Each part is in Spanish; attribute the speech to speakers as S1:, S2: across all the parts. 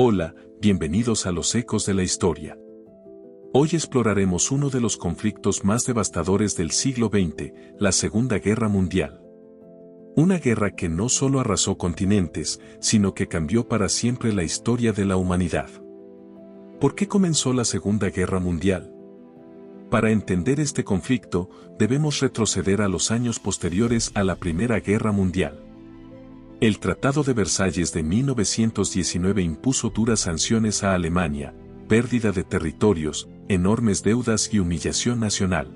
S1: Hola, bienvenidos a los Ecos de la Historia. Hoy exploraremos uno de los conflictos más devastadores del siglo XX, la Segunda Guerra Mundial. Una guerra que no solo arrasó continentes, sino que cambió para siempre la historia de la humanidad. ¿Por qué comenzó la Segunda Guerra Mundial? Para entender este conflicto, debemos retroceder a los años posteriores a la Primera Guerra Mundial. El Tratado de Versalles de 1919 impuso duras sanciones a Alemania, pérdida de territorios, enormes deudas y humillación nacional.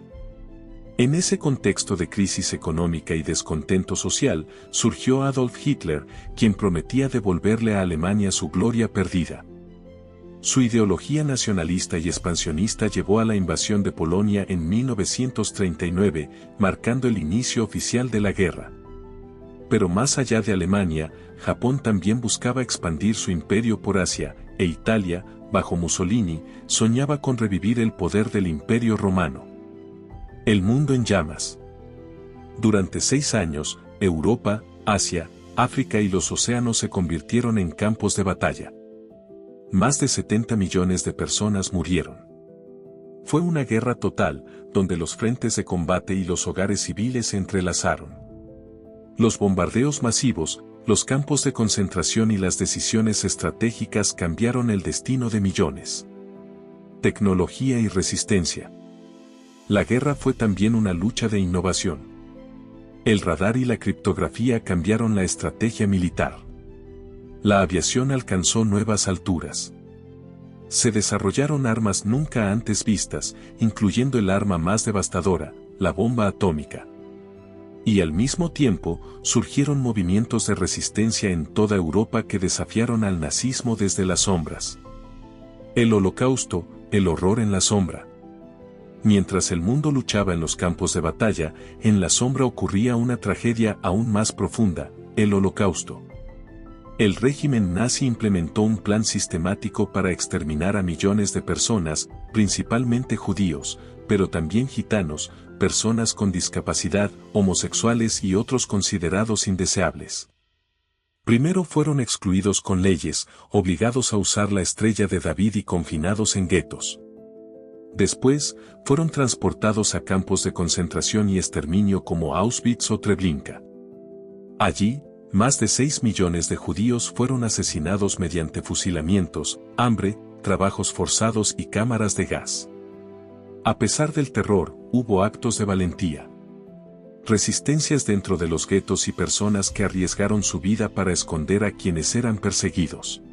S1: En ese contexto de crisis económica y descontento social, surgió Adolf Hitler, quien prometía devolverle a Alemania su gloria perdida. Su ideología nacionalista y expansionista llevó a la invasión de Polonia en 1939, marcando el inicio oficial de la guerra. Pero más allá de Alemania, Japón también buscaba expandir su imperio por Asia, e Italia, bajo Mussolini, soñaba con revivir el poder del Imperio Romano. El mundo en llamas. Durante 6 años, Europa, Asia, África y los océanos se convirtieron en campos de batalla. Más de 70 millones de personas murieron. Fue una guerra total, donde los frentes de combate y los hogares civiles se entrelazaron. Los bombardeos masivos, los campos de concentración y las decisiones estratégicas cambiaron el destino de millones. Tecnología y resistencia. La guerra fue también una lucha de innovación. El radar y la criptografía cambiaron la estrategia militar. La aviación alcanzó nuevas alturas. Se desarrollaron armas nunca antes vistas, incluyendo el arma más devastadora, la bomba atómica. Y al mismo tiempo, surgieron movimientos de resistencia en toda Europa que desafiaron al nazismo desde las sombras. El Holocausto, el horror en la sombra. Mientras el mundo luchaba en los campos de batalla, en la sombra ocurría una tragedia aún más profunda, el Holocausto. El régimen nazi implementó un plan sistemático para exterminar a millones de personas, principalmente judíos, pero también gitanos, personas con discapacidad, homosexuales y otros considerados indeseables. Primero fueron excluidos con leyes, obligados a usar la estrella de David y confinados en guetos. Después, fueron transportados a campos de concentración y exterminio como Auschwitz o Treblinka. Allí, más de 6 millones de judíos fueron asesinados mediante fusilamientos, hambre, trabajos forzados y cámaras de gas. A pesar del terror, hubo actos de valentía. Resistencias dentro de los guetos y personas que arriesgaron su vida para esconder a quienes eran perseguidos.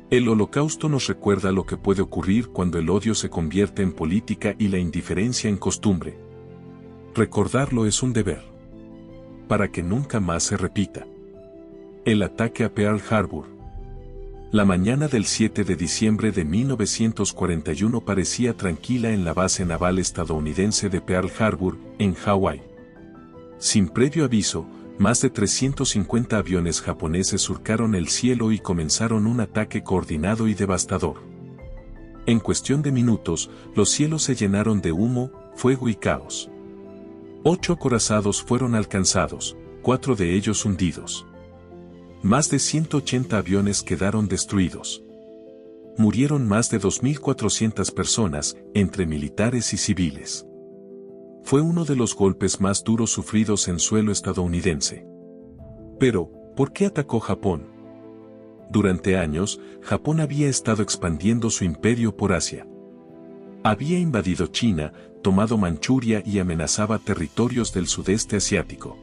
S1: El Holocausto nos recuerda lo que puede ocurrir cuando el odio se convierte en política y la indiferencia en costumbre. Recordarlo es un deber. Para que nunca más se repita. El ataque a Pearl Harbor. La mañana del 7 de diciembre de 1941 parecía tranquila en la base naval estadounidense de Pearl Harbor, en Hawái. Sin previo aviso, más de 350 aviones japoneses surcaron el cielo y comenzaron un ataque coordinado y devastador. En cuestión de minutos, los cielos se llenaron de humo, fuego y caos. 8 acorazados fueron alcanzados, 4 de ellos hundidos. Más de 180 aviones quedaron destruidos. Murieron más de 2.400 personas, entre militares y civiles. Fue uno de los golpes más duros sufridos en suelo estadounidense. Pero, ¿por qué atacó Japón? Durante años, Japón había estado expandiendo su imperio por Asia. Había invadido China, tomado Manchuria y amenazaba territorios del sudeste asiático.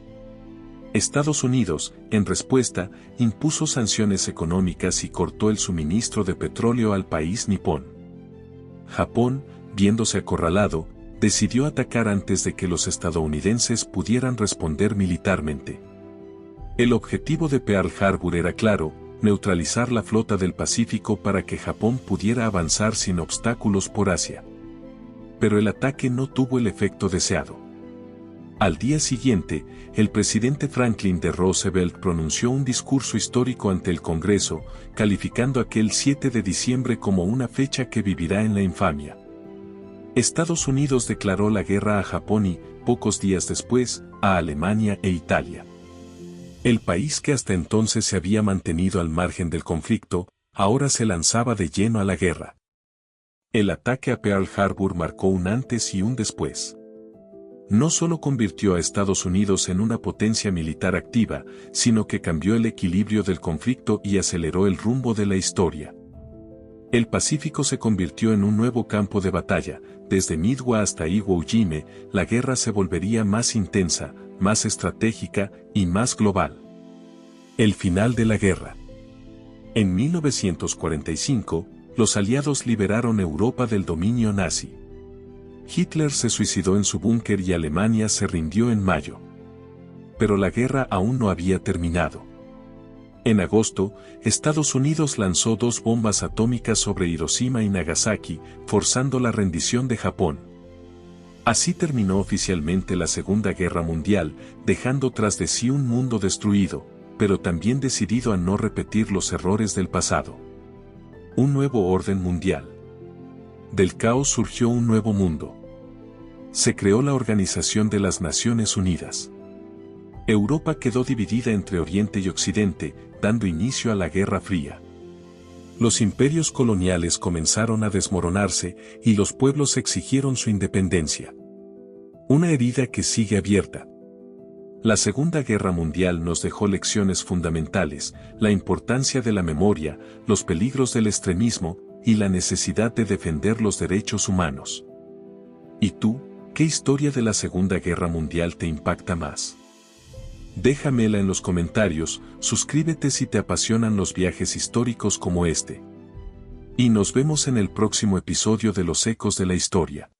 S1: Estados Unidos, en respuesta, impuso sanciones económicas y cortó el suministro de petróleo al país nipón. Japón, viéndose acorralado, decidió atacar antes de que los estadounidenses pudieran responder militarmente. El objetivo de Pearl Harbor era claro, neutralizar la flota del Pacífico para que Japón pudiera avanzar sin obstáculos por Asia. Pero el ataque no tuvo el efecto deseado. Al día siguiente, el presidente Franklin D. Roosevelt pronunció un discurso histórico ante el Congreso, calificando aquel 7 de diciembre como una fecha que vivirá en la infamia. Estados Unidos declaró la guerra a Japón y, pocos días después, a Alemania e Italia. El país que hasta entonces se había mantenido al margen del conflicto, ahora se lanzaba de lleno a la guerra. El ataque a Pearl Harbor marcó un antes y un después. No solo convirtió a Estados Unidos en una potencia militar activa, sino que cambió el equilibrio del conflicto y aceleró el rumbo de la historia. El Pacífico se convirtió en un nuevo campo de batalla. Desde Midway hasta Iwo Jima, la guerra se volvería más intensa, más estratégica y más global. El final de la guerra. En 1945, los aliados liberaron Europa del dominio nazi. Hitler se suicidó en su búnker y Alemania se rindió en mayo. Pero la guerra aún no había terminado. En agosto, Estados Unidos lanzó 2 bombas atómicas sobre Hiroshima y Nagasaki, forzando la rendición de Japón. Así terminó oficialmente la Segunda Guerra Mundial, dejando tras de sí un mundo destruido, pero también decidido a no repetir los errores del pasado. Un nuevo orden mundial. Del caos surgió un nuevo mundo. Se creó la Organización de las Naciones Unidas. Europa quedó dividida entre Oriente y Occidente, dando inicio a la Guerra Fría. Los imperios coloniales comenzaron a desmoronarse y los pueblos exigieron su independencia. Una herida que sigue abierta. La Segunda Guerra Mundial nos dejó lecciones fundamentales, la importancia de la memoria, los peligros del extremismo y la necesidad de defender los derechos humanos. ¿Y tú, qué historia de la Segunda Guerra Mundial te impacta más? Déjamela en los comentarios, suscríbete si te apasionan los viajes históricos como este. Y nos vemos en el próximo episodio de Los Ecos de la Historia.